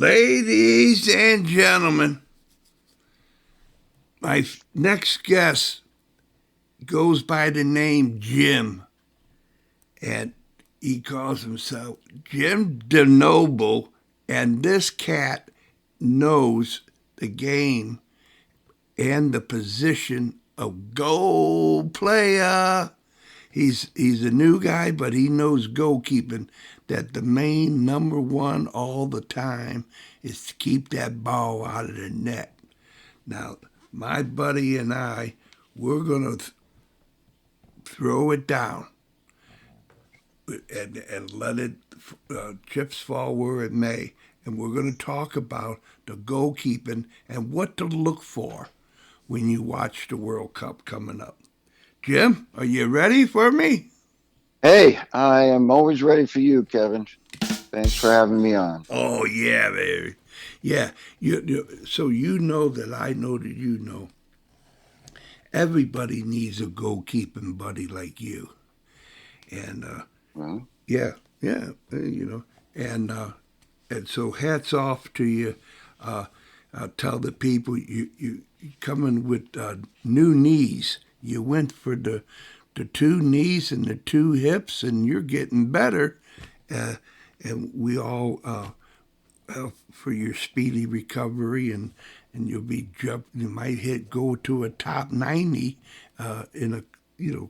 Ladies and gentlemen, my next guest goes by the name Jim, and he calls himself Jim the Noble, and this cat knows the game and the position of goal player. He's a new guy, but he knows goalkeeping, that the main number one all the time is to keep that ball out of the net. Now, my buddy and I, we're going to throw it down and let it chips fall where it may. And we're going to talk about the goalkeeping and what to look for when you watch the World Cup coming up. Jim, are you ready for me? Hey, I am always ready for you, Kevin. Thanks for having me on. Oh, yeah, baby. Yeah. So you know that I know that you know. Everybody needs a goalkeeping buddy like you. And, Well, yeah, and so hats off to you. I'll tell the people you coming with new knees. You went for the two knees and the two hips, and you're getting better. And we all for your speedy recovery, and you'll be You might go to a top 90 in a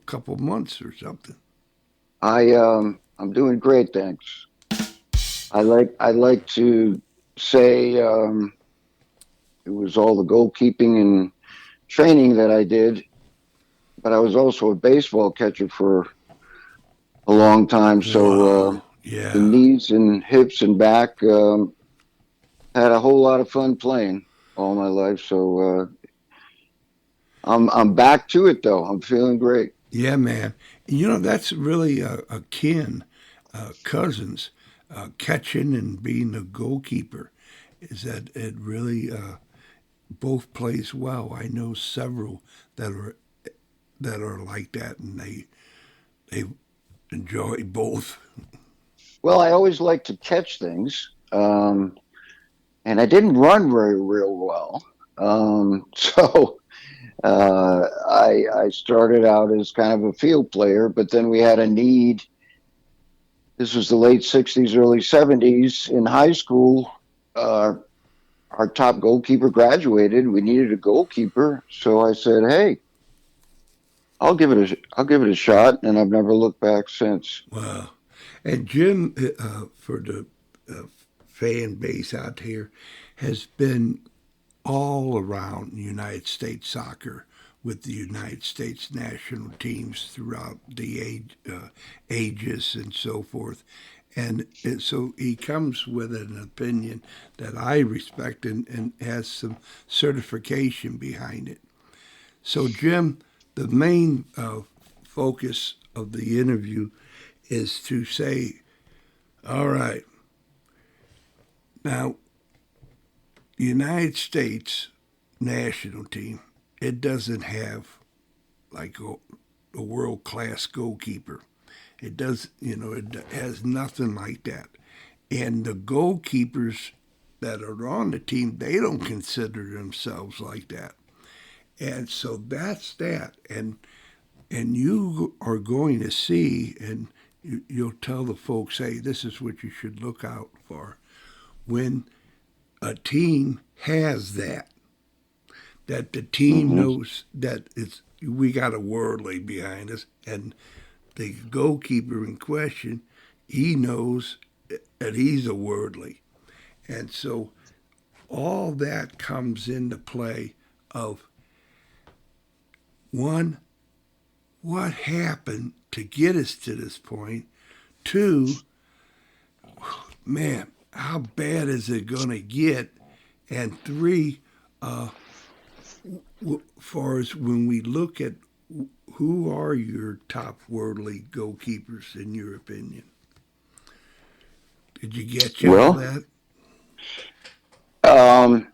couple months or something. I'm doing great, thanks. I like to say it was all the goalkeeping and training that I did, but I was also a baseball catcher for a long time. So Yeah. the knees and hips and back had a whole lot of fun playing all my life. So I'm back to it though. I'm feeling great. Yeah, man. That's really akin, cousins, catching and being a goalkeeper. Is that it really both plays well? I know several that are like that, and they enjoy both. Well, I always like to catch things, and I didn't run very real well. So I started out as kind of a field player, but then we had a need. This was the late '60s, early '70s. In high school, uh, our top goalkeeper graduated. We needed a goalkeeper, so I said, "Hey, I'll give it a shot," and I've never looked back since. Wow. And Jim, for the uh, fan base out here, has been all around United States soccer with the United States national teams throughout the ages and so forth. And so he comes with an opinion that I respect, and has some certification behind it. So, Jim, the main focus of the interview is to say, all right, now, United States national team, it doesn't have like a world class goalkeeper. It does, it has nothing like that. And the goalkeepers that are on the team, they don't consider themselves like that. And so that's that. And you are going to see, and you'll tell the folks, hey, this is what you should look out for when a team has that the team Hmm. knows that we got a worldly behind us, and the goalkeeper in question, he knows that he's a worldly. And so all that comes into play of, one, what happened to get us to this point? Two, man, how bad is it going to get? And three, far as when we look at who are your top worldly goalkeepers in your opinion? Did you get you all Well, that? um,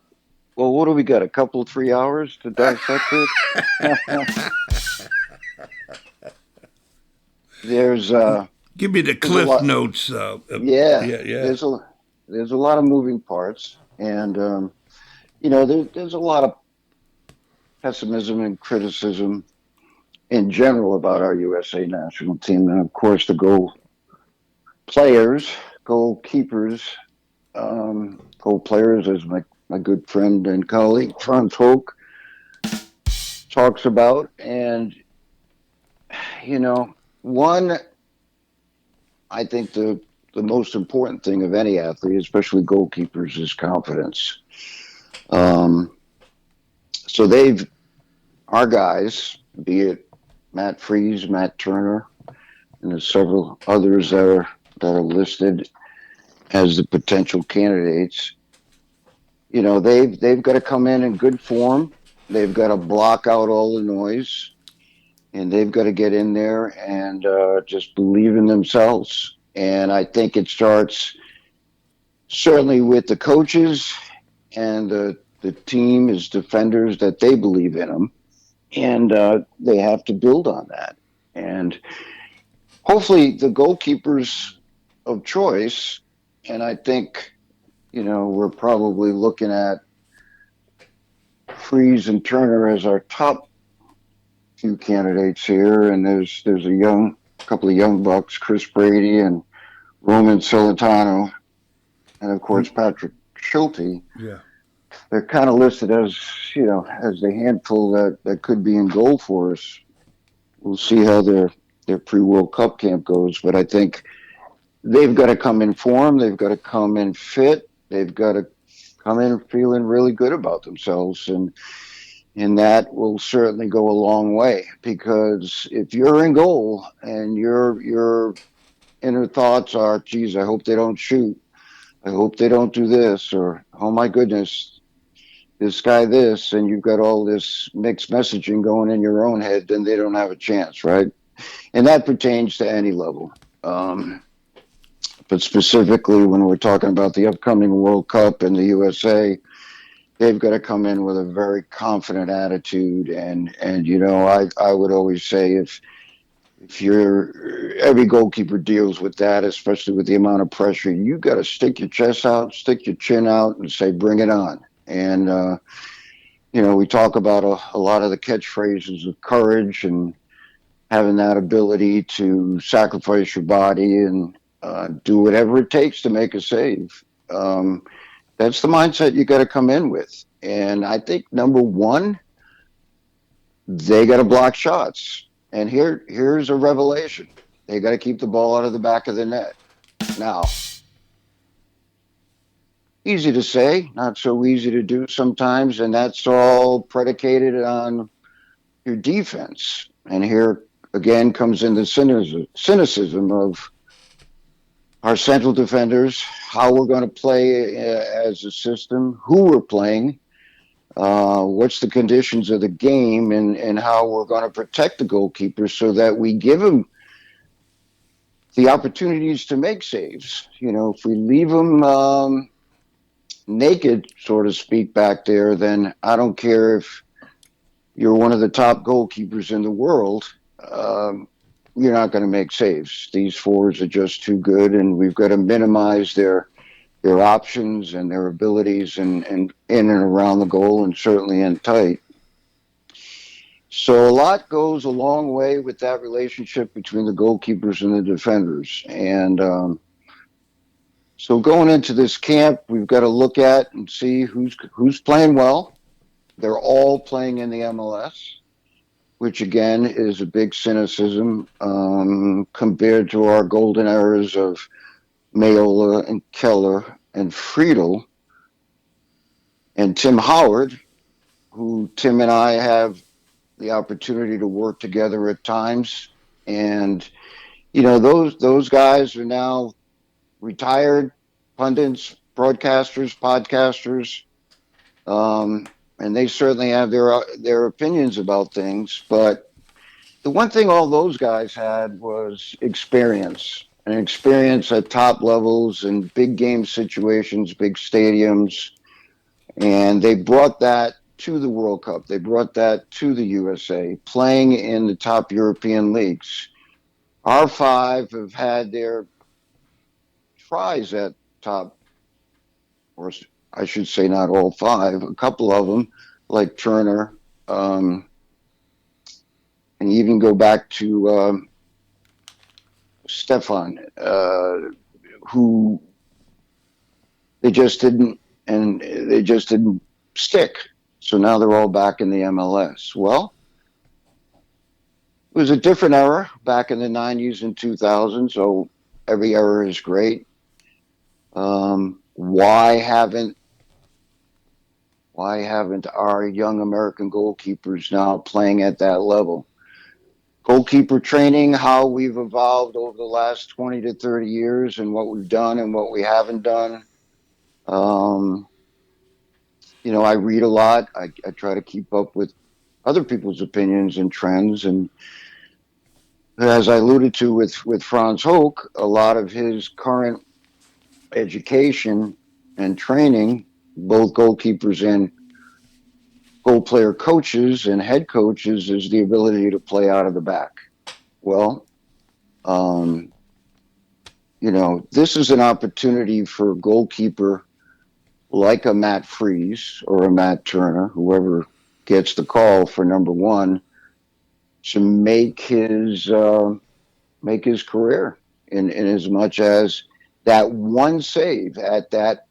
well, what do we got? A couple, 3 hours to dissect this? There's Give me the there's a cliff lot. notes. Yeah, Yeah, yeah. there's there's a lot of moving parts, and there's a lot of pessimism and criticism in general about our USA national team, and of course the goal players, goalkeepers, goal players, as my good friend and colleague Franz Hoek talks about, and you know, one I think the most important thing of any athlete, especially goalkeepers, is confidence. Um, so our guys, be it Matt Freeze, Matt Turner, and there's several others that are listed as the potential candidates. They've got to come in good form. They've got to block out all the noise, and they've got to get in there and just believe in themselves. And I think it starts certainly with the coaches and the team as defenders that they believe in them, and they have to build on that. And hopefully, the goalkeepers of choice, and I think we're probably looking at Freeze and Turner as our top few candidates here, and there's a couple of young bucks, Chris Brady and Roman Celentano, and of course Patrick Schulte. Yeah. They're kind of listed as the handful that could be in goal for us. We'll see how their pre-World Cup camp goes, but I think they've got to come in form. They've got to come in fit. They've got to come in feeling really good about themselves, and that will certainly go a long way, because if you're in goal and your inner thoughts are, geez, I hope they don't shoot. I hope they don't do this, or, oh my goodness, this guy this, and you've got all this mixed messaging going in your own head, then they don't have a chance, right? And that pertains to any level. But specifically when we're talking about the upcoming World Cup in the USA, they've got to come in with a very confident attitude. And I would always say, if you're every goalkeeper deals with that, especially with the amount of pressure, you got to stick your chest out, stick your chin out, and say, bring it on. And we talk about a lot of the catchphrases of courage and having that ability to sacrifice your body and do whatever it takes to make a save. That's the mindset you got to come in with. And I think number one, they got to block shots. And here's a revelation: they got to keep the ball out of the back of the net. Now, easy to say, not so easy to do sometimes, and that's all predicated on your defense. And here again comes in the cynicism of our central defenders, how we're going to play as a system, who we're playing, what's the conditions of the game, and how we're going to protect the goalkeeper so that we give them the opportunities to make saves. If we leave them naked, so to speak, back there, then I don't care if you're one of the top goalkeepers in the world. You're not going to make saves. These forwards are just too good, and we've got to minimize their options and their abilities and in and around the goal, and certainly in tight. So a lot goes a long way with that relationship between the goalkeepers and the defenders. And so going into this camp, we've got to look at and see who's playing well. They're all playing in the MLS, which again is a big cynicism compared to our golden eras of Mayola and Keller and Friedel and Tim Howard, who Tim and I have the opportunity to work together at times. And, those guys are now retired pundits, broadcasters, podcasters, and they certainly have their opinions about things. But the one thing all those guys had was experience, and experience at top levels and big game situations, big stadiums. And they brought that to the World Cup. They brought that to the USA, playing in the top European leagues. Our five have had their tries at top or I should say not all five, a couple of them, like Turner, and even go back to Stefan, who they just didn't stick. So now they're all back in the MLS. Well, it was a different era back in the 90s and 2000s. So every era is great. Why haven't our young American goalkeepers now playing at that level? Goalkeeper training, how we've evolved over the last 20 to 30 years and what we've done and what we haven't done. Um, I read a lot. I try to keep up with other people's opinions and trends. And as I alluded to with Franz Hoek, a lot of his current education and training, both goalkeepers and goal player coaches and head coaches, is the ability to play out of the back. Well, um, this is an opportunity for a goalkeeper like a Matt Freese or a Matt Turner, whoever gets the call for number one, to make his career in as much as that one save at that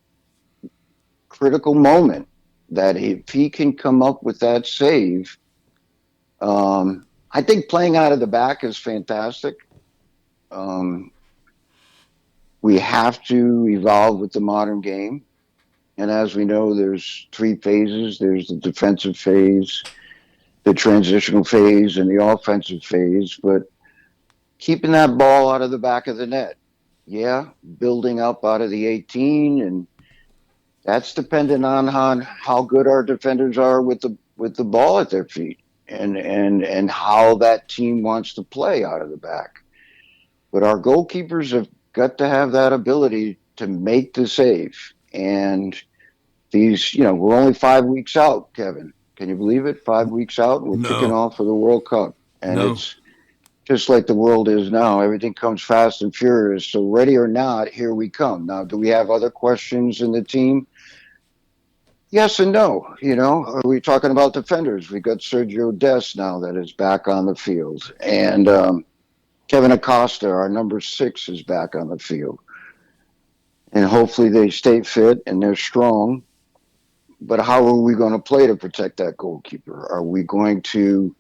critical moment, that if he can come up with that save, I think playing out of the back is fantastic. Um, we have to evolve with the modern game. And as we know, there's three phases. There's the defensive phase, the transitional phase, and the offensive phase. But keeping that ball out of the back of the net, yeah, building up out of the 18, and that's dependent on how good our defenders are with the ball at their feet, and how that team wants to play out of the back. But our goalkeepers have got to have that ability to make the save. And we're only 5 weeks out, Kevin. Can you believe it? 5 weeks out, we're kicking No, off for the World Cup. And no, it's just like the world is now. Everything comes fast and furious. So ready or not, here we come. Now, do we have other questions in the team? Yes and no. Are we talking about defenders? We got Sergio Dest now that is back on the field. And Kevin Acosta, our number 6, is back on the field. And hopefully they stay fit and they're strong. But how are we going to play to protect that goalkeeper? Are we going to,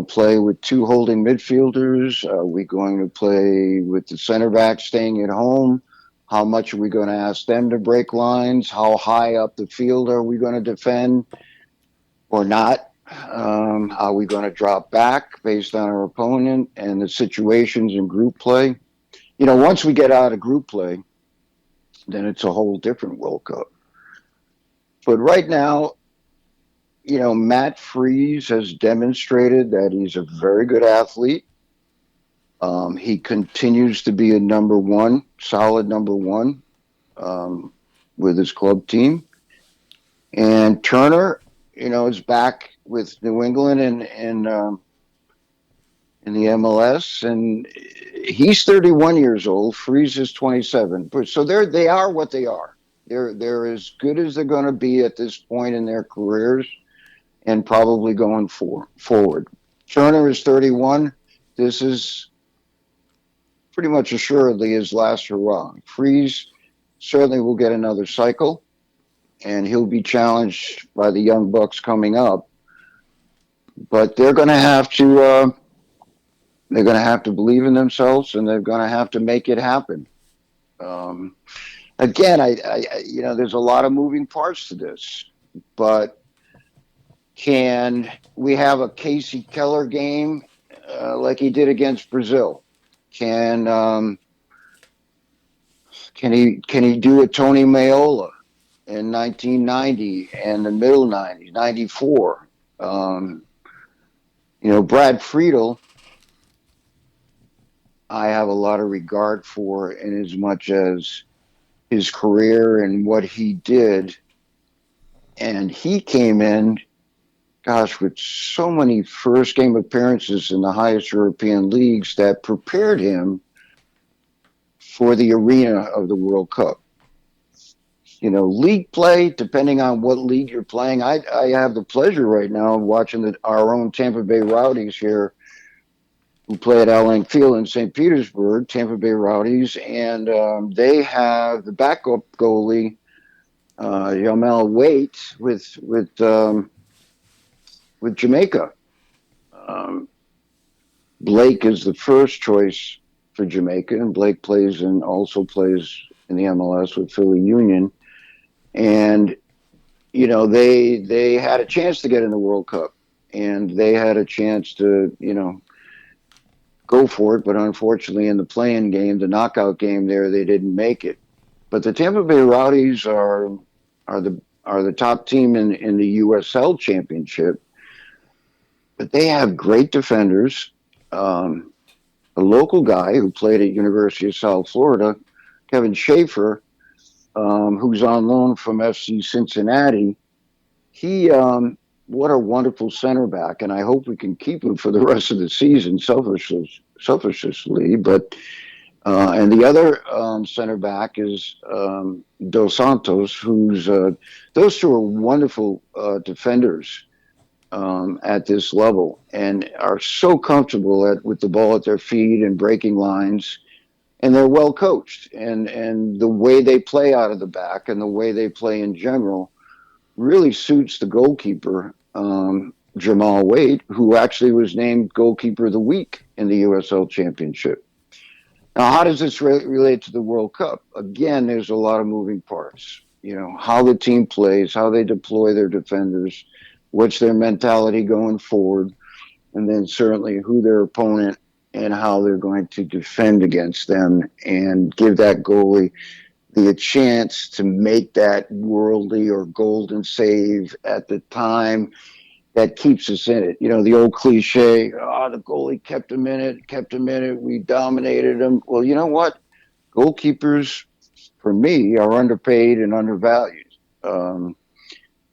play with 2 holding midfielders? Are we going to play with the center back staying at home? How much are we going to ask them to break lines? How high up the field are we going to defend or not? Are we going to drop back based on our opponent and the situations in group play? Once we get out of group play, then it's a whole different World Cup. But right now, Matt Freese has demonstrated that he's a very good athlete. He continues to be a number one, solid number one, with his club team. And Turner, is back with New England and in the MLS, and he's 31 years old. Freese is 27. So they are what they are. They're as good as they're going to be at this point in their careers, and probably going forward. Turner is 31. This is pretty much assuredly his last hurrah. Freese certainly will get another cycle, and he'll be challenged by the young bucks coming up. But they're going to have to believe in themselves, and they're going to have to make it happen. Again, there's a lot of moving parts to this, but can we have a Casey Keller game like he did against Brazil? Can he do a Tony Maiola in 1990 and the middle 90s, 94? Brad Friedel, I have a lot of regard for in as much as his career and what he did. And he came in, gosh, with so many first game appearances in the highest European leagues that prepared him for the arena of the World Cup. league play, depending on what league you're playing. I have the pleasure right now of watching our own Tampa Bay Rowdies here, who play at Al Field in St. Petersburg, Tampa Bay Rowdies, and they have the backup goalie, Jamel Waite, with Jamaica. Um, Blake is the first choice for Jamaica, and Blake also plays in the MLS with Philly Union. And they had a chance to get in the World Cup, and they had a chance to go for it, but unfortunately in the play-in game, the knockout game there, they didn't make it. But the Tampa Bay Rowdies are the top team in the USL Championship, but they have great defenders. A local guy who played at University of South Florida, Kevin Schaefer, who's on loan from FC Cincinnati. He What a wonderful center back, and I hope we can keep him for the rest of the season, selfishly. But and the other center back is Dos Santos, who's those two are wonderful defenders at this level, and are so comfortable with the ball at their feet and breaking lines, and they're well coached, and the way they play out of the back and the way they play in general really suits the goalkeeper, Jamal Waite, who actually was named goalkeeper of the week in the USL Championship. Now, how does this relate to the World Cup? Again, there's a lot of moving parts. How the team plays, how they deploy their defenders, what's their mentality going forward, and then certainly who their opponent and how they're going to defend against them and give that goalie the chance to make that worldly or golden save at the time that keeps us in it. The old cliche, the goalie kept him in it, we dominated him. Well, you know what? Goalkeepers, for me, are underpaid and undervalued,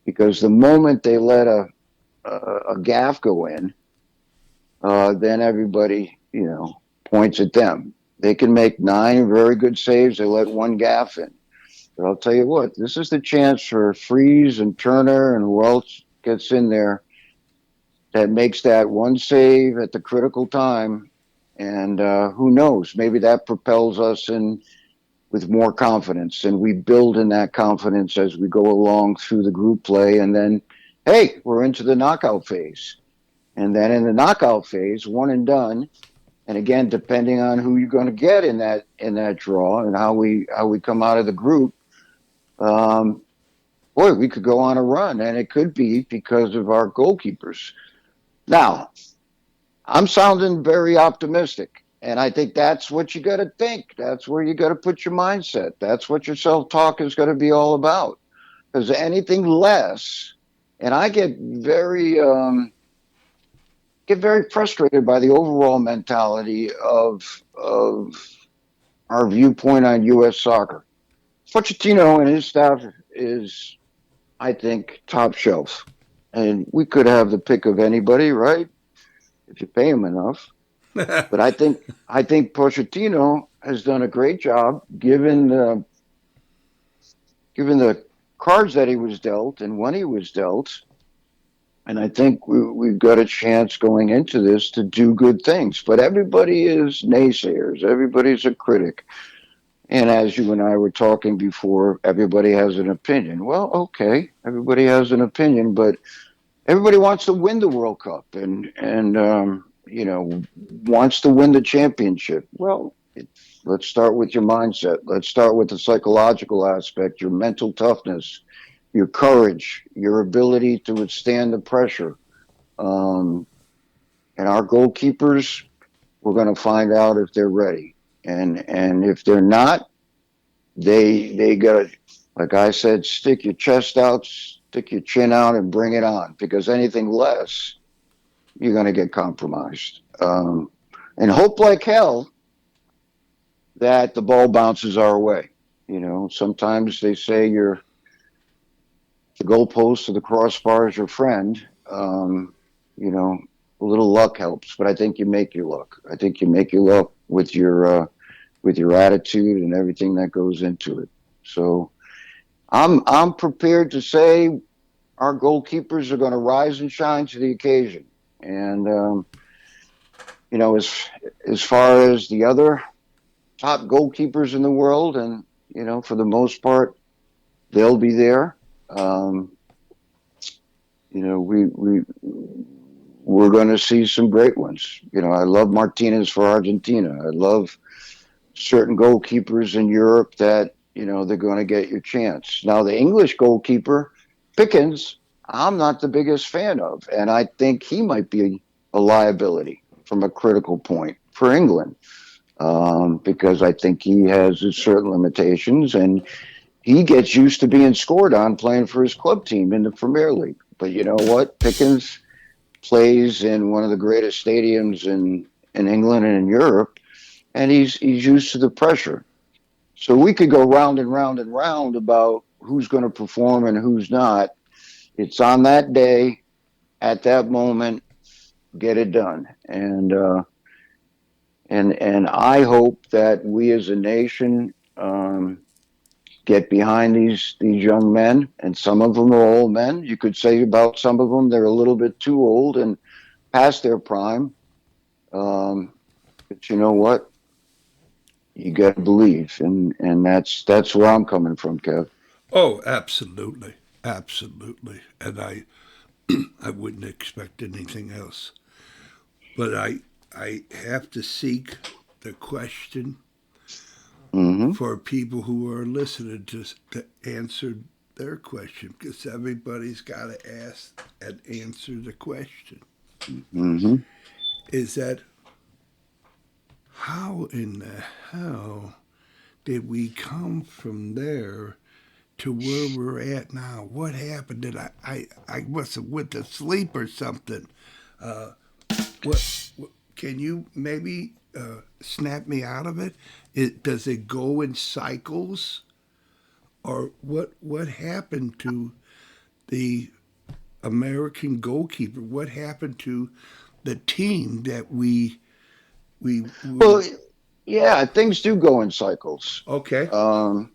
because the moment they let a gaff go in, then everybody, points at them. They can make 9 very good saves. They let one gaff in. But I'll tell you what, this is the chance for Freeze and Turner and who else gets in there that makes that one save at the critical time. And who knows, maybe that propels us in with more confidence. And we build in that confidence as we go along through the group play. And then, hey, we're into the knockout phase. And then in the knockout phase, one and done. And again, depending on who you're going to get in that draw and how we come out of the group, we could go on a run, and it could be because of our goalkeepers. Now, I'm sounding very optimistic, and I think that's what you got to think. That's where you got to put your mindset. That's what your self-talk is going to be all about. Because anything less, and I get very frustrated by the overall mentality of our viewpoint on U.S. soccer. Pochettino and his staff is, I think, top shelf. And we could have the pick of anybody, right? If you pay him enough. But I think Pochettino has done a great job given the cards that he was dealt and when he was dealt. And I think we've got a chance going into this to do good things. But everybody is naysayers. Everybody's a critic. And as you and I were talking before, everybody has an opinion. Well, okay, everybody has an opinion, but everybody wants to win the World Cup and wants to win the championship. Well, let's start with your mindset. Let's start with the psychological aspect, your mental toughness, your courage, your ability to withstand the pressure. And our goalkeepers, we're going to find out if they're ready. And if they're not, they got to, like I said, stick your chest out, stick your chin out, and bring it on. Because anything less, you're going to get compromised. And hope like hell that the ball bounces our way. Sometimes they say the goalpost or the crossbar is your friend. A little luck helps, but I think you make your luck. I think you make your luck with your attitude and everything that goes into it. So I'm prepared to say our goalkeepers are going to rise and shine to the occasion. And you know, as far as the other top goalkeepers in the world, and you know, for the most part, they'll be there. Um, you know, we're going to see some great ones. You know, I love Martinez for Argentina. I love certain goalkeepers in Europe that you know they're going to get your chance. Now, the English goalkeeper Pickens, I'm not the biggest fan of, and I think he might be a liability from a critical point for England because I think he has certain limitations and he gets used to being scored on playing for his club team in the Premier League. But you know what? Pickens plays in one of the greatest stadiums in England and in Europe, and he's used to the pressure. So we could go round and round and round about who's going to perform and who's not. It's on that day, at that moment, get it done. And I hope that we as a nation get behind these young men, and some of them are old men. You could say about some of them they're a little bit too old and past their prime. Um, but you know what? You got to believe, and that's where I'm coming from, Kev. Oh, absolutely, absolutely, and I wouldn't expect anything else. But I have to seek the question Hmm. for people who are listening to answer their question because everybody's got to ask and answer the question. Hmm. Is that how in the hell did we come from there to where we're at now? What happened? I must have went to sleep or something? Uh, what can you maybe snap me out of it? Does it go in cycles, or what happened to the American goalkeeper? What happened to the team that we were? Well, yeah, things do go in cycles. Okay, Um,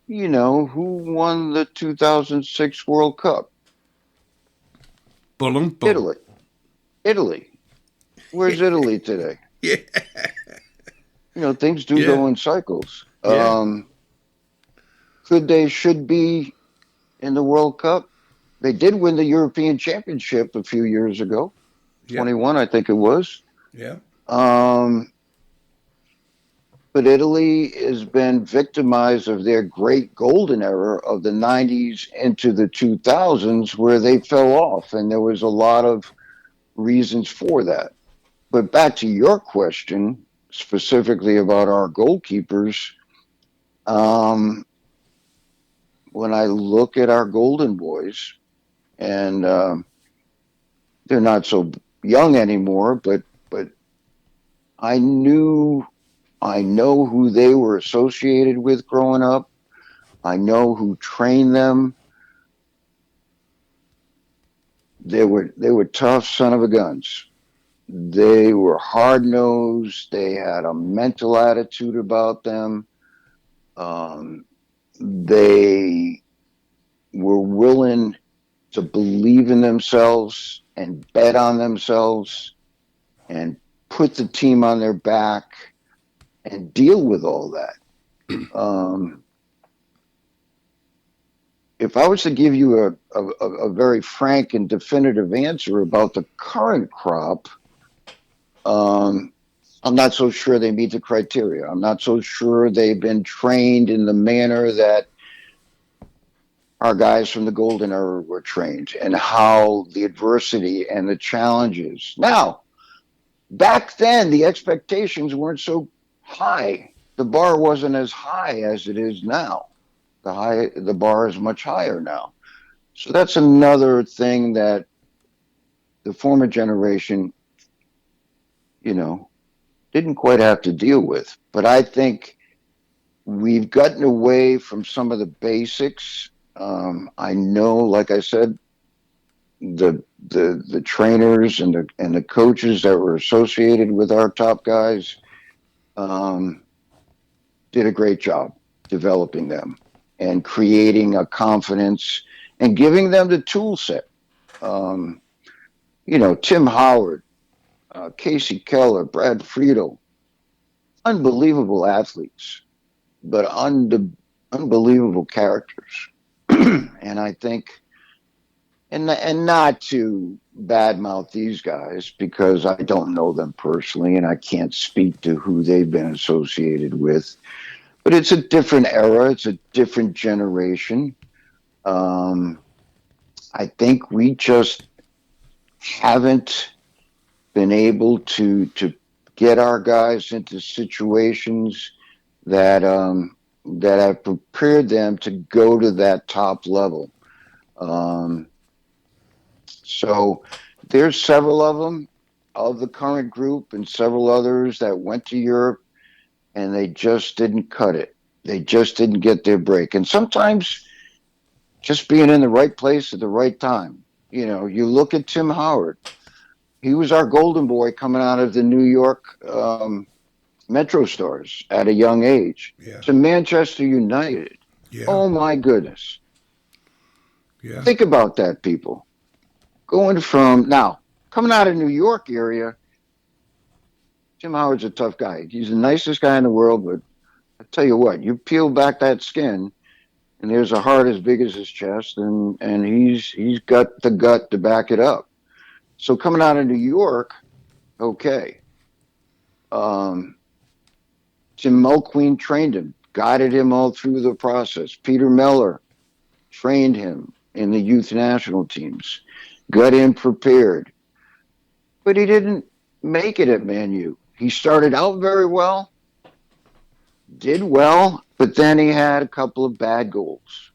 you know, who won the 2006 World Cup? boom, boom. Italy. Italy. Where's Italy today? Yeah, You know, things do yeah, go in cycles. yeah, Could they should be in the World Cup? They did win the European Championship a few years ago, yeah, 21, I think it was. yeah, Um, but Italy has been victimized of their great golden era of the 90s into the 2000s, where they fell off, and there was a lot of reasons for that. But back to your question, specifically about our goalkeepers, um, when I look at our golden boys, and they're not so young anymore, but I knew I know who they were associated with growing up. I know who trained them. They were tough son of a guns. They were hard nosed. They had a mental attitude about them. Um, they were willing to believe in themselves and bet on themselves and put the team on their back and deal with all that. Um, if I was to give you a very frank and definitive answer about the current crop, um, I'm not so sure they meet the criteria. I'm not so sure they've been trained in the manner that our guys from the golden era were trained and how the adversity and the challenges. Now, back then, the expectations weren't so high. The bar wasn't as high as it is now. The bar is much higher now. So that's another thing that the former generation, you know, didn't quite have to deal with. But I think we've gotten away from some of the basics. I know, like I said, the trainers and the coaches that were associated with our top guys um, did a great job developing them. and creating a confidence and giving them the tool set. Um, Tim Howard, Casey Keller, Brad Friedel, unbelievable athletes, but unbelievable characters. And I think, and not to badmouth these guys because I don't know them personally and I can't speak to who they've been associated with. But it's a different era. It's a different generation. Um, I think we just haven't been able to get our guys into situations that have prepared them to go to that top level. Um, so there's several of them of the current group and several others that went to Europe and they just didn't cut it. They just didn't get their break. And sometimes just being in the right place at the right time. You look at Tim Howard. He was our golden boy coming out of the New York Metro Stars at a young age Yeah. to Manchester United. Yeah. Oh my goodness. Yeah. Think about that, people. Going from now, coming out of New York area, Tim Howard's a tough guy. He's the nicest guy in the world, but I tell you what, you peel back that skin and there's a heart as big as his chest and he's got the gut to back it up. So coming out of New York, okay. Um, Tim Mulqueen trained him, guided him all through the process. Peter Meller trained him in the youth national teams, got him prepared, but he didn't make it at Man U. He started out very well, did well, but then he had a couple of bad goals.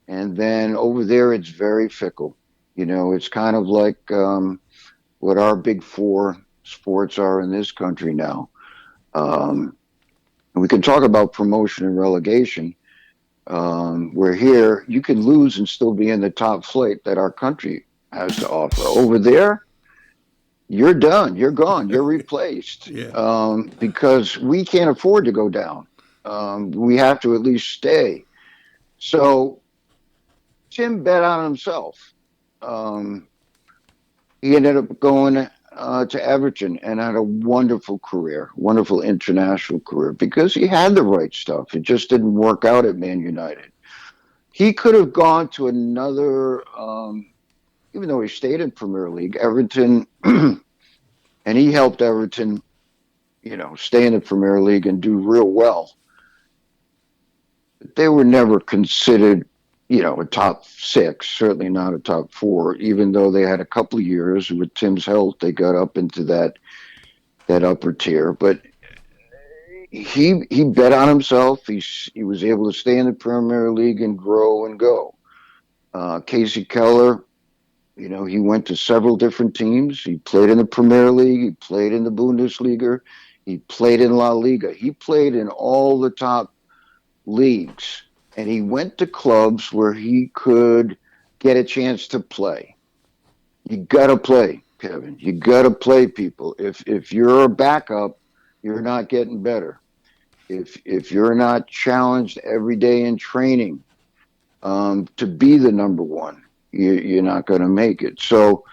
And then over there, it's very fickle. It's kind of like what our big four sports are in this country now. Um, we can talk about promotion and relegation. Where here, you can lose and still be in the top flight that our country has to offer. Over there, you're done. You're gone. You're replaced Yeah. because we can't afford to go down. We have to at least stay. So Tim bet on himself. Um, he ended up going to Everton and had a wonderful career, wonderful international career because he had the right stuff. It just didn't work out at Man United. He could have gone to another, even though he stayed in Premier League, Everton, and he helped Everton, stay in the Premier League and do real well. They were never considered, a top six, certainly not a top four, even though they had a couple of years with Tim's help, they got up into that upper tier. But he bet on himself. He was able to stay in the Premier League and grow and go. Casey Keller, he went to several different teams. He played in the Premier League. He played in the Bundesliga. He played in La Liga. He played in all the top leagues. And he went to clubs where he could get a chance to play. You got to play, Kevin. You got to play, people. If you're a backup, you're not getting better. If you're not challenged every day in training to be the number one, you're not going to make it. So,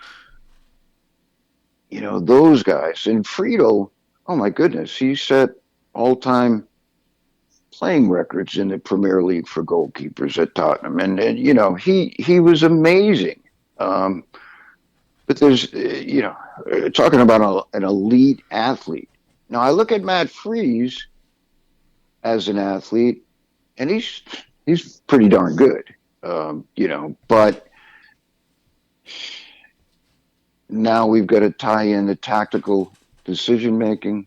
those guys. And Friedel, oh my goodness, he set all-time playing records in the Premier League for goalkeepers at Tottenham. And he was amazing. Um, but there's, talking about an elite athlete. Now, I look at Matt Freese as an athlete, and he's pretty darn good, but now we've got to tie in the tactical decision making,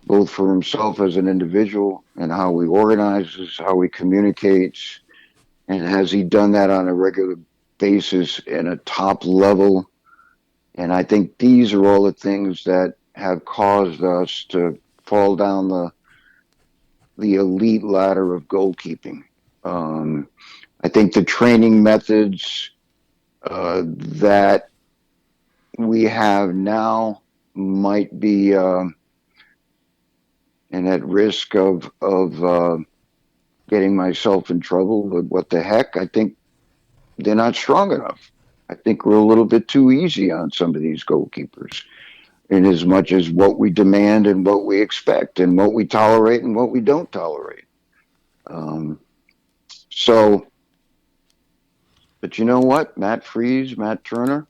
both for himself as an individual and how he organizes, how he communicates, and has he done that on a regular basis in a top level? And I think these are all the things that have caused us to fall down the elite ladder of goalkeeping. I think the training methods that we have now might be and at risk of getting myself in trouble, but what the heck? I think they're not strong enough. I think we're a little bit too easy on some of these goalkeepers in as much as what we demand and what we expect and what we tolerate and what we don't tolerate. Um, so, but you know what? Matt Freeze, Matt Turner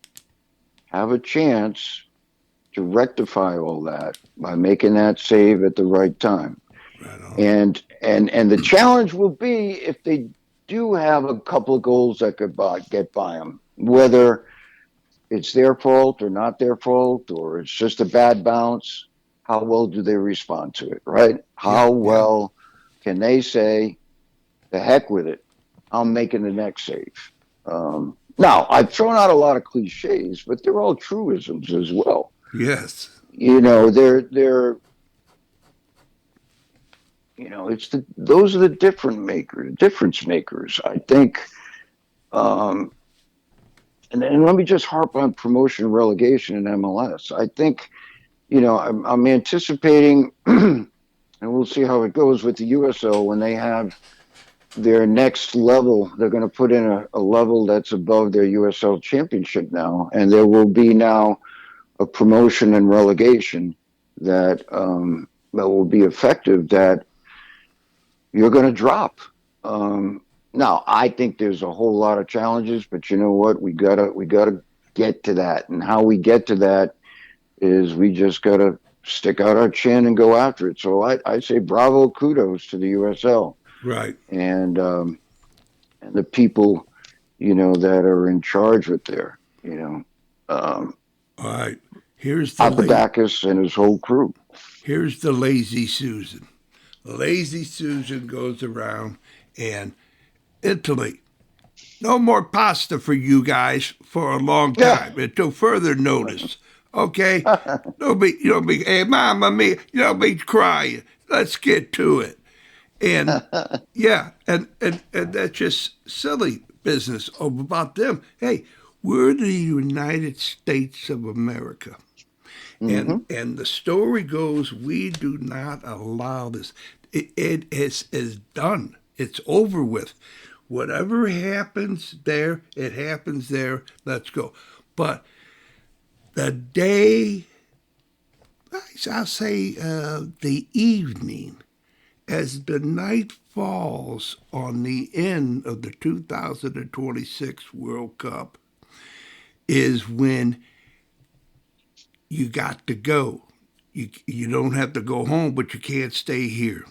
have a chance to rectify all that by making that save at the right time. Right on. And the challenge will be if they do have a couple of goals that could get by them, whether it's their fault or not their fault, or it's just a bad bounce. How well do they respond to it, right? Yeah, How yeah. well can they say, the heck with it, I'm making the next save? Now, I've thrown out a lot of cliches, but they're all truisms as well. Yes. You know, they're it's those are the difference makers. I think, um, and let me just harp on promotion and relegation in MLS. I think, I'm anticipating, and we'll see how it goes with the USL when they have their next level. They're going to put in a level that's above their USL championship now, and there will be now a promotion and relegation that will be effective. That you're going to drop. Now, I think there's a whole lot of challenges, but you know what? We gotta get to that, and how we get to that is we just gotta stick out our chin and go after it. So I say bravo, kudos to the USL Right. and the people that are in charge with um, All right. Here's the Papadakis and his whole crew. here's the lazy Susan. Lazy Susan goes around and Italy. No more pasta for you guys for a long Yeah. time until further notice. Okay? Don't be, hey, mama, me, don't be crying. Let's get to it. And yeah, and that's just silly business about them. Hey, we're the United States of America. And the story goes, we do not allow this. It is done. It's over with. Whatever happens there, it happens there. Let's go. But the day, I'll say the evening, as the night falls on the end of the 2026 World Cup, is when you got to go. You don't have to go home, but you can't stay here.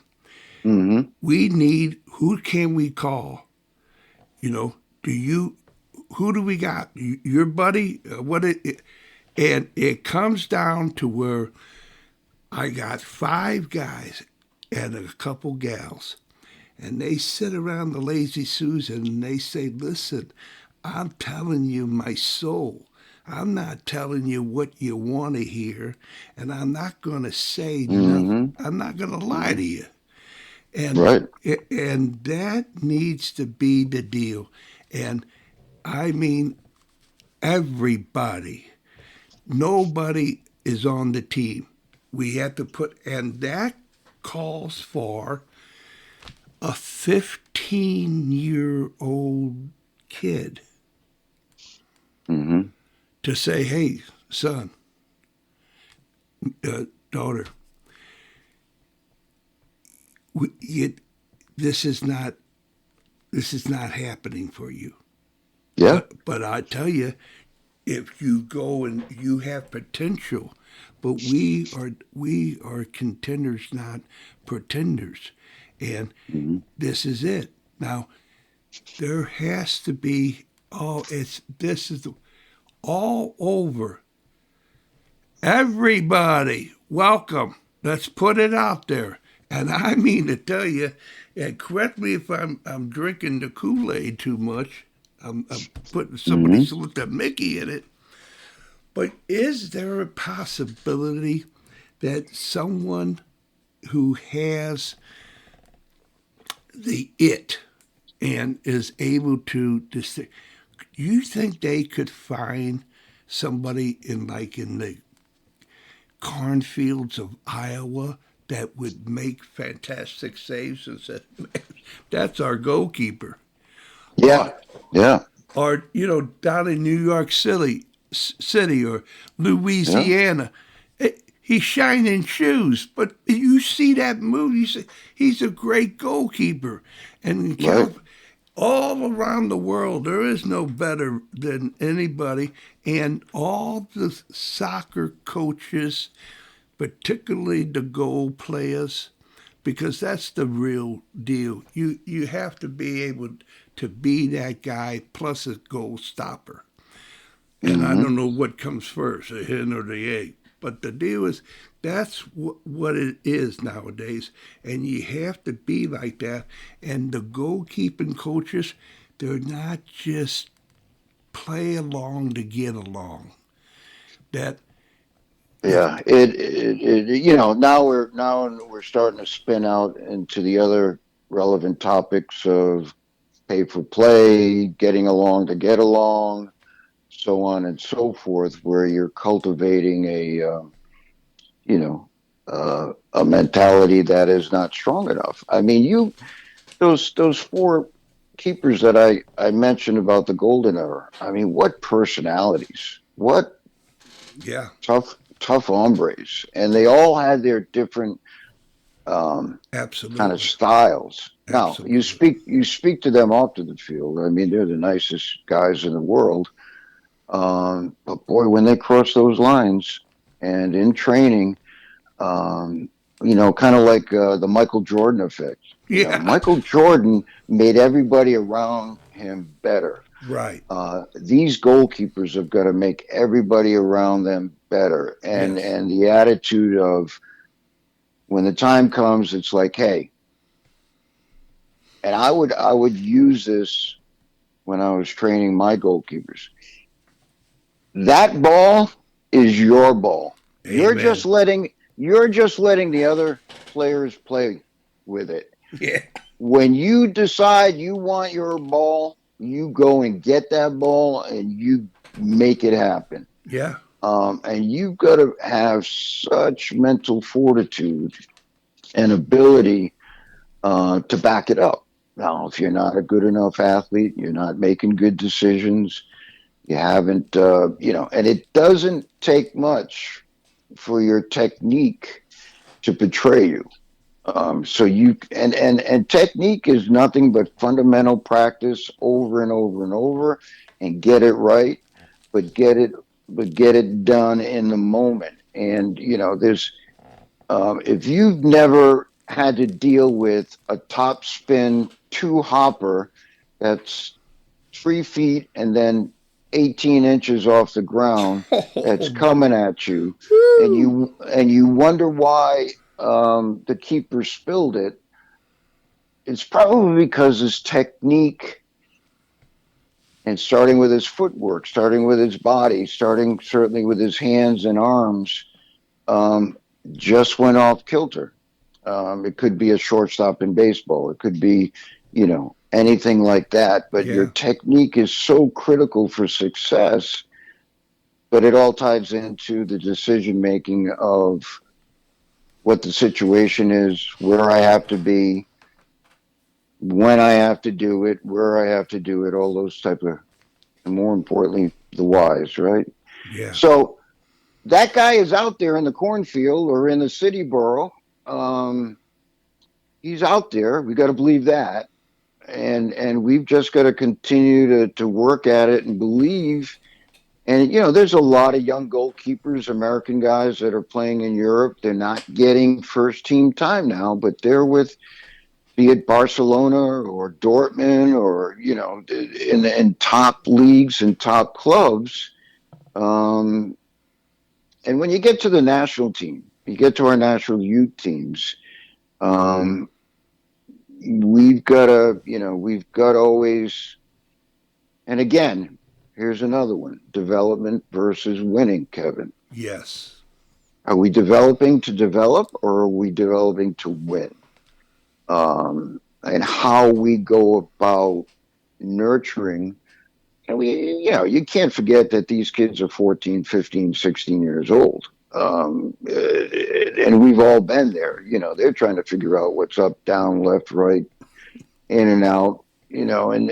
Mm-hmm. We need, who can we call? Do you, who do we got? Your buddy? And it comes down to where I got five guys and a couple gals, and they sit around the lazy Susan and they say, listen, I'm telling you my soul. I'm not telling you what you want to hear, and I'm not going to say nothing. Mm-hmm. I'm not going to lie to you. And Right. and that needs to be the deal. And I mean everybody. Nobody is on the team. We have to put, and that calls for a 15-year-old kid Mm-hmm. to say, hey, son, daughter, it, this is not this is not happening for you. Yeah. But I tell you, if you go and you have potential, but we are contenders, not pretenders, and Mm-hmm. this is it. Now there has to be, this is all over. Everybody, welcome. Let's put it out there. And I mean to tell you, and correct me if I'm drinking the Kool-Aid too much. I'm putting somebody Mm-hmm. slipped a Mickey in it. But is there a possibility that someone who has the it and is able to distinct, you think they could find somebody in the cornfields of Iowa that would make fantastic saves and said, "Man, that's our goalkeeper." Yeah. Or, Yeah. down in New York City or Yeah. Louisiana, he's shining shoes, but you see that move, you say, he's a great goalkeeper. And in Right. all around the world, there is no better than anybody. And all the soccer coaches, particularly the goal players, because that's the real deal. You have to be able to be that guy plus a goal stopper. And I Hmm. don't know what comes first, the hen or the egg. But the deal is that's what it is nowadays, and you have to be like that. And the goalkeeping coaches, they're not just play along to get along. That if Yeah. Now we're starting to spin out into the other relevant topics of pay for play, getting along to get along, so on and so forth, where you're cultivating you know, a mentality that is not strong enough. I mean, those four keepers that I mentioned about the golden era. I mean, what personalities, what yeah, tough hombres, and they all had their different kind of absolutely, styles. Now, absolutely, you speak to them off to the field. I mean, they're the nicest guys in the world. But boy, when they cross those lines and in training, um, kind of like the Michael Jordan effect. yeah, Michael Jordan made everybody around him better. right, These goalkeepers have got to make everybody around them better, and yes, and the attitude of when the time comes, it's like, hey, and I would use this when I was training my goalkeepers. That ball is your ball. amen, You're just letting the other players play with it. yeah, When you decide you want your ball, you go and get that ball and you make it happen. yeah, And you've got to have such mental fortitude and ability to back it up. Now, if you're not a good enough athlete, you're not making good decisions, you haven't, and it doesn't take much for your technique to betray you. So you and technique is nothing but fundamental practice over and over and over, and get it right, but get it done in the moment. And there's if you've never had to deal with a top spin two hopper that's 3 feet and then 18 inches off the ground that's oh, coming at you, and woo, you wonder why the keeper spilled it. It's probably because his technique and starting with his footwork, starting with his body, starting certainly with his hands and arms, um, just went off kilter. It could be a shortstop in baseball. It could be, anything like that. But your yeah, technique is so critical for success. But it all ties into the decision making of what the situation is, where I have to be, when I have to do it, where I have to do it, all those type of, and more importantly, the whys, right? yeah, So that guy is out there in the cornfield or in the city borough. Um, he's out there. We got to believe that, and we've just got to continue to work at it and believe. And there's a lot of young goalkeepers, American guys that are playing in Europe. They're not getting first team time now, but they're with, be it Barcelona or Dortmund or in top leagues and top clubs. Um, and when you get to the national team, you get to our national youth teams. Um, we've got to always, and again, here's another one: development versus winning, Kevin. yes, Are we developing to develop, or are we developing to win? And how we go about nurturing. And you can't forget that these kids are 14, 15, 16 years old. And we've all been there. They're trying to figure out what's up, down, left, right, in and out. And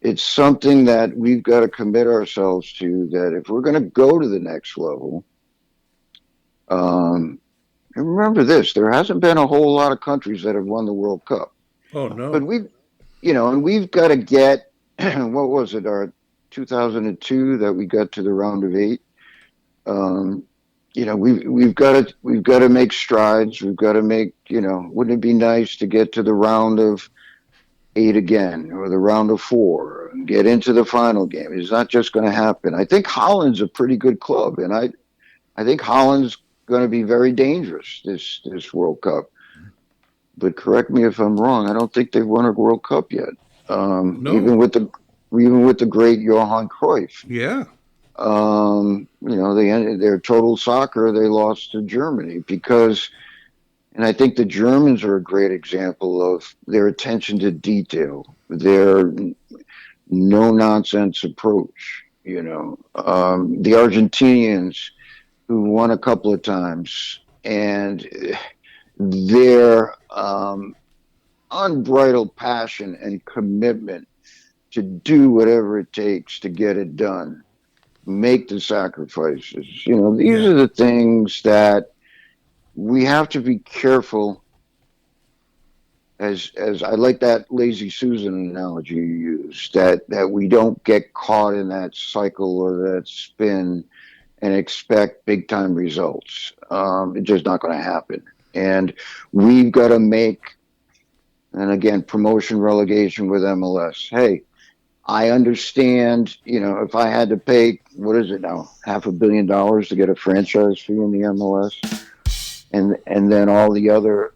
it's something that we've got to commit ourselves to. That if we're going to go to the next level, and remember this: there hasn't been a whole lot of countries that have won the World Cup, Oh but no. and we've got to get what was it, our 2002 that we got to the round of eight. Um, we've got to make strides. We've got to make, wouldn't it be nice to get to the round of eight again, or the round of four, and get into the final game? It's not just going to happen. I think Holland's a pretty good club, and I think Holland's going to be very dangerous this World Cup. But correct me if I'm wrong. I don't think they've won a World Cup yet. No. Even with the great Johan Cruyff. Yeah. They ended their total soccer. They lost to Germany because, and I think the Germans are a great example of their attention to detail, their no nonsense approach. The Argentinians who won a couple of times, and their unbridled passion and commitment to do whatever it takes to get it done, make the sacrifices. These Yeah. are the things that we have to be careful. As I like that lazy Susan analogy you used, that we don't get caught in that cycle or that spin and expect big time results. It's just not going to happen. And we've got to make, and again, promotion relegation with MLS. Hey, I understand, if I had to pay, what is it now, $500 million to get a franchise fee in the MLS, and then all the other,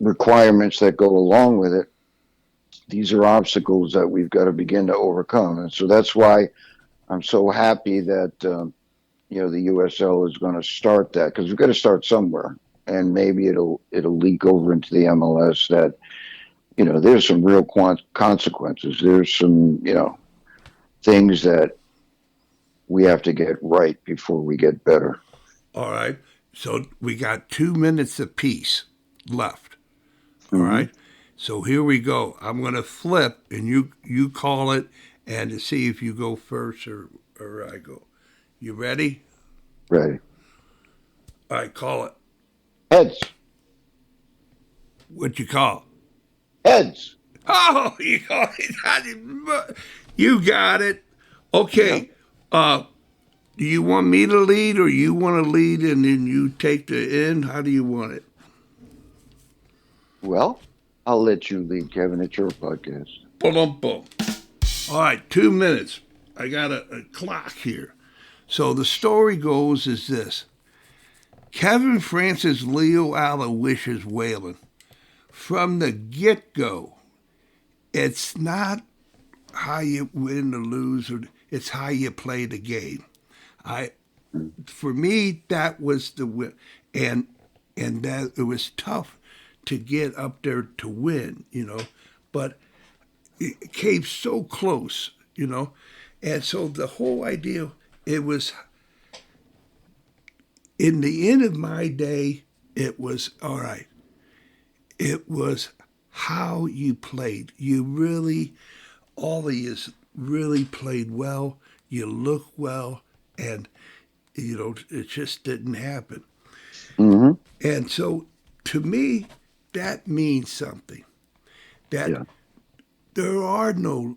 requirements that go along with it. These are obstacles that we've got to begin to overcome, and so that's why I'm so happy that the USL is going to start that, because we've got to start somewhere, and maybe it'll leak over into the MLS. That there's some real consequences. There's some, things that we have to get right before we get better. All right. So we got 2 minutes apiece left. All Mm-hmm. right. So here we go. I'm going to flip, and you call it, and to see if you go first or I go. You ready? Right. All right. Call it. Heads. What you call? Heads. Oh, you got it. You got it. Yeah. Okay. Do you want me to lead, or you want to lead and then you take the end? How do you want it? Well, I'll let you lead, Kevin. It's your podcast. Boom, boom. All right, 2 minutes. I got a clock here. So the story goes is this: Kevin Francis Leo Aloysius Whalen. From the get go, it's not how you win or lose, or it's how you play the game. I, for me, that was the win, and that it was tough to get up there to win, but it came so close, and so the whole idea, it was in the end of my day, it was all right. It was how you played. You really, all of you really played well. You look well, and it just didn't happen. Mm-hmm. And so, to me, that means something. That Yeah.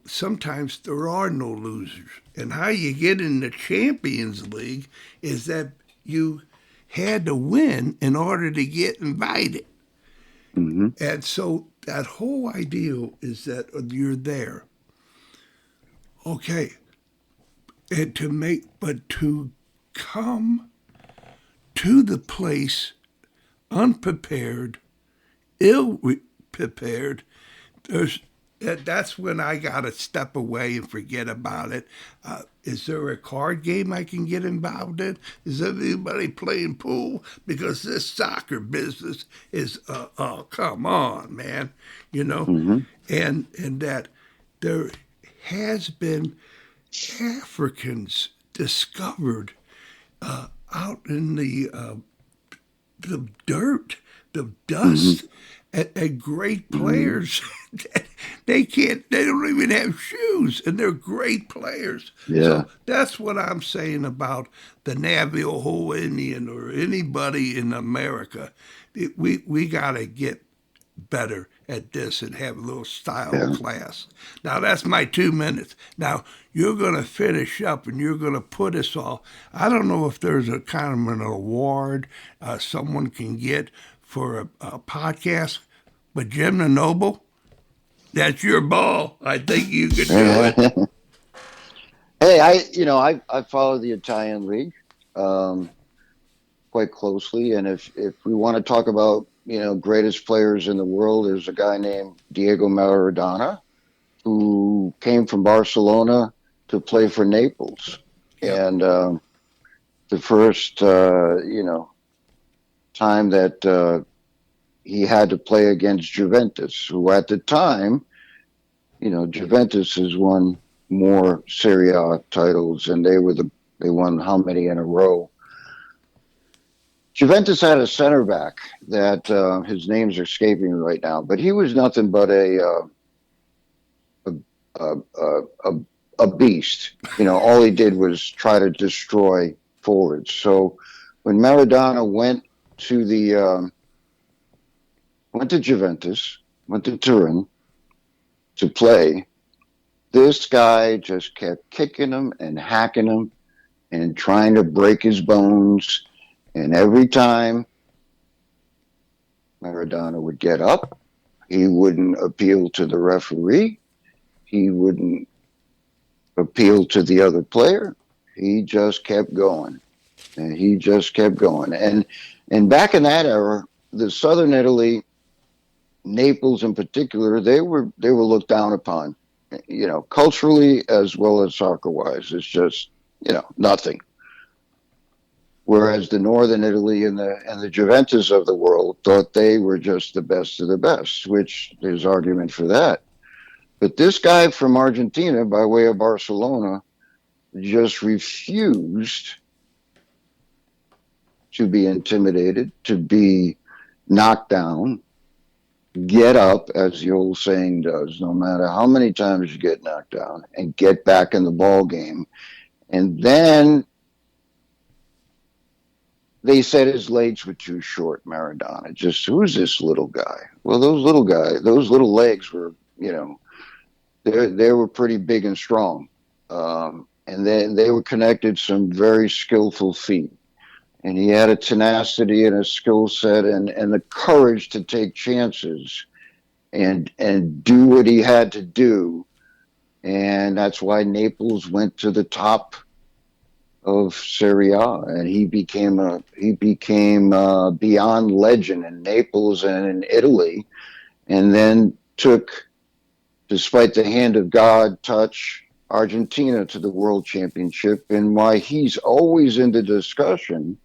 sometimes there are no losers. And how you get in the Champions League is that you had to win in order to get invited. Mm-hmm. And so that whole ideal is that you're there. Okay. But to come to the place unprepared, ill prepared, that's when I got to step away and forget about it. Is there a card game I can get involved in? Is anybody playing pool? Because this soccer business is, oh, come on, man, Mm-hmm. and that there has been, Africans discovered out in the dirt, the Hmm. dust, and great Hmm. players. They can't. They don't even have shoes, and they're great players. Yeah, So that's what I'm saying about the Navajo Indian or anybody in America. We gotta get better at this and have a little style yeah. class. Now that's my 2 minutes. Now you're going to finish up and you're going to put us all. I don't know if there's a kind of an award someone can get for a podcast, but Jim the Noble, that's your ball. I think you could do it. Hey, I follow the Italian league um, quite closely, and if we want to talk about greatest players in the world, there's a guy named Diego Maradona who came from Barcelona to play for Naples, Yep. and the first time that he had to play against Juventus, who at the time, Juventus has won more Serie A titles, and they won how many in a row. Juventus had a center back that his name's escaping me right now, but he was nothing but a, a, a, a beast. All he did was try to destroy forwards. So when Maradona to the went to Juventus, went to Turin to play, this guy just kept kicking him and hacking him and trying to break his bones. And every time Maradona would get up, he wouldn't appeal to the referee. He wouldn't appeal to the other player. He just kept going, and he just kept going. And back in that era, the Southern Italy, Naples in particular, they were looked down upon, culturally as well as soccer wise. It's just nothing. Whereas the Northern Italy and the Juventus of the world thought they were just the best of the best, which there's argument for that. But this guy from Argentina, by way of Barcelona, just refused to be intimidated, to be knocked down, get up, as the old saying does, no matter how many times you get knocked down, and get back in the ball game. And then they said his legs were too short, Maradona. Just who's this little guy? Well, those little legs were, they were pretty big and strong. And then they were connected some very skillful feet. And he had a tenacity and a skill set and the courage to take chances and do what he had to do. And that's why Naples went to the top of Serie A, and he became beyond legend in Naples and in Italy, and then took, despite the hand of God touch, Argentina to the World Championship, and why he's always in the discussion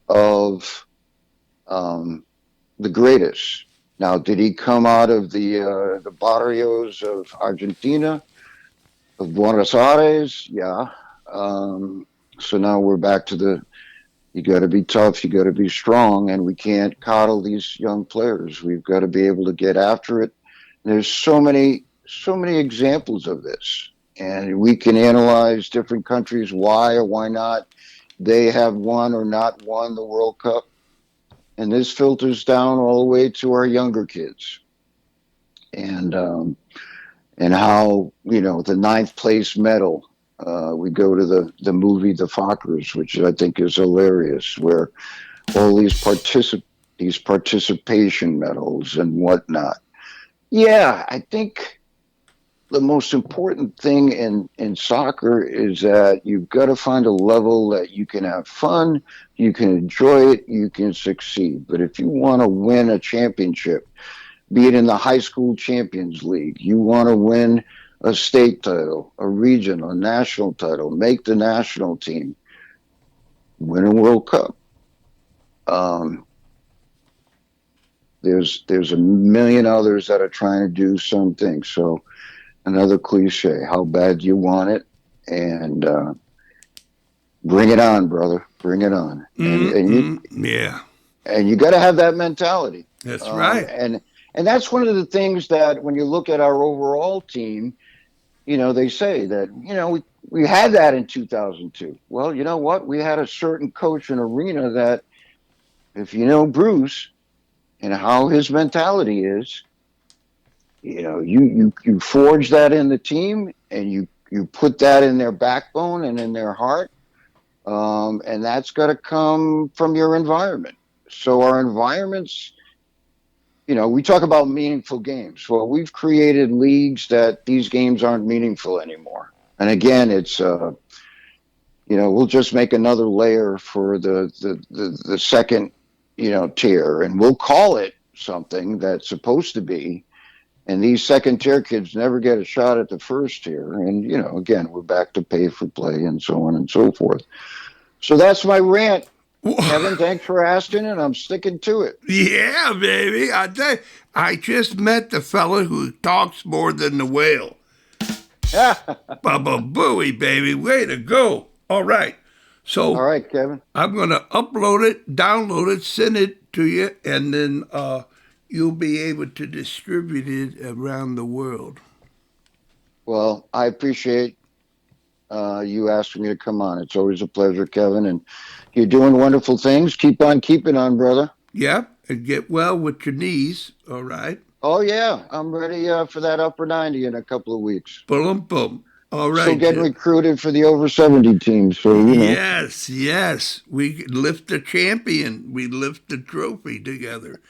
of the greatest. Now, did he come out of the barrios of Argentina, of Buenos Aires? Yeah. So now we're back to you got to be tough, you got to be strong, and we can't coddle these young players. We've got to be able to get after it. There's so many examples of this, and we can analyze different countries, why or why not they have won or not won the World Cup. And this filters down all the way to our younger kids. And how, the ninth place medal, we go to the movie The Fockers, which I think is hilarious, where all these participation medals and whatnot. Yeah, I think the most important thing in soccer is that you've got to find a level that you can have fun, you can enjoy it, you can succeed. But if you want to win a championship, be it in the high school champions league, you want to win a state title, a regional, a national title, make the national team, win a World Cup. Um, there's a million others that are trying to do something. So another cliche, how bad do you want it? and bring it on, brother. Bring it on. Yeah, And you got to have that mentality. that's Um, right. and and that's one of the things that when you look at our overall team, they say that we had that in 2002. Well, you know what? We had a certain coach in Arena that, if you know Bruce and how his mentality is, you forge that in the team, and you put that in their backbone and in their heart, and that's got to come from your environment. So our environments, we talk about meaningful games. Well, we've created leagues that these games aren't meaningful anymore. And again, it's we'll just make another layer for the second tier, and we'll call it something that's supposed to be. And these second tier kids never get a shot at the first tier. And again, we're back to pay for play and so on and so forth. So that's my rant, Kevin. Thanks for asking, and I'm sticking to it. Yeah, baby. I just met the fella who talks more than the whale. Baba Booey, baby. Way to go. All right. All So right, Kevin. I'm going to upload it, download it, send it to you, and then you'll be able to distribute it around the world. Well, I appreciate you asking me to come on. It's always a pleasure, Kevin. And you're doing wonderful things. Keep on keeping on, brother. Yeah, and get well with your knees. All right. Oh, yeah. I'm ready for that upper 90 in a couple of weeks. Boom, boom. All Still right. getting recruited for the over 70 team. So. Yes, yes. We lift the champion. We lift the trophy together.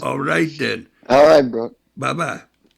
All right, then. All right, bro. Bye bye.